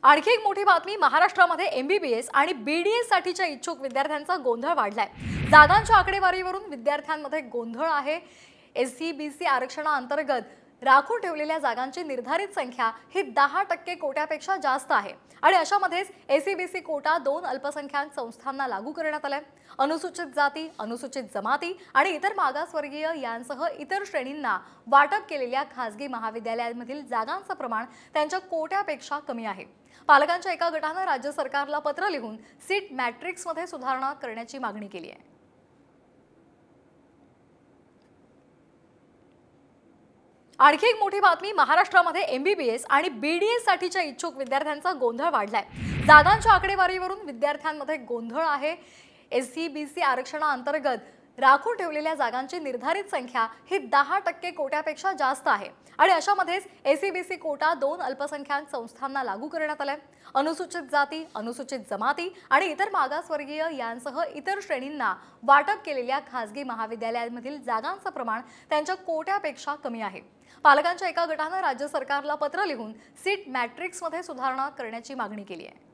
आणखी एक मोठी बातमी महाराष्ट्रामध्ये एमबीबीएस आणि बीडीएस साठीच्या इच्छुक विद्यार्थ्यांचा गोंधळ वाढलाय। जागांच्या आकडेवारीवरून विद्यार्थ्यांमध्ये गोंधळ आहे। एससीबीसी आरक्षणाअंतर्गत राखून ठेवलेल्या जागांची निर्धारित संख्या ही 10% कोट्यापेक्षा जास्त आहे आणि अशामध्येच एससीबीसी कोटा 2 अल्पसंख्याक संस्थांना लागू करण्यात आलाय। अनुसूचित जाती, अनुसूचित जमाती आणि इतर मागासवर्गीय यांसह इतर श्रेणींना वाटप केलेल्या खासगी महाविद्यालयांमधील जागांचं प्रमाण त्यांच्या कोट्यापेक्षा कमी आहे। पालकांच्या एका गटाने राज्य सरकारला पत्र लिहून सीट मॅट्रिक्समध्ये सुधारणा करण्याची मागणी केली आहे। आणखी एक मोठी बातमी महाराष्ट्रामध्ये एमबीबीएस आणि बीडीएस साठीच्या इच्छुक विद्यार्थ्यांचा गोंधळ वाढलाय। जागांच्या आकडेवारीवरून विद्यार्थ्यांमध्ये गोंधळ आहे। एससीबीसी आरक्षणाअंतर्गत राखून ठेवलेल्या जागांची निर्धारित संख्या ही 10% कोट्यापेक्षा जास्त आहे आणि अशामध्येच एससीबीसी कोटा 2 अल्पसंख्याक संस्थांना लागू करण्यात आलाय। अनुसूचित जाती, अनुसूचित जमाती आणि इतर मागासवर्गीय यांसह इतर श्रेणींना वाटप केलेल्या खासगी महाविद्यालयांमधील जागांचं प्रमाण त्यांच्या कोट्यापेक्षा कमी आहे। पालकांच्या एका गटाने राज्य सरकारला पत्र लिहून सीट मॅट्रिक्समध्ये सुधारणा करण्याची मागणी केली आहे।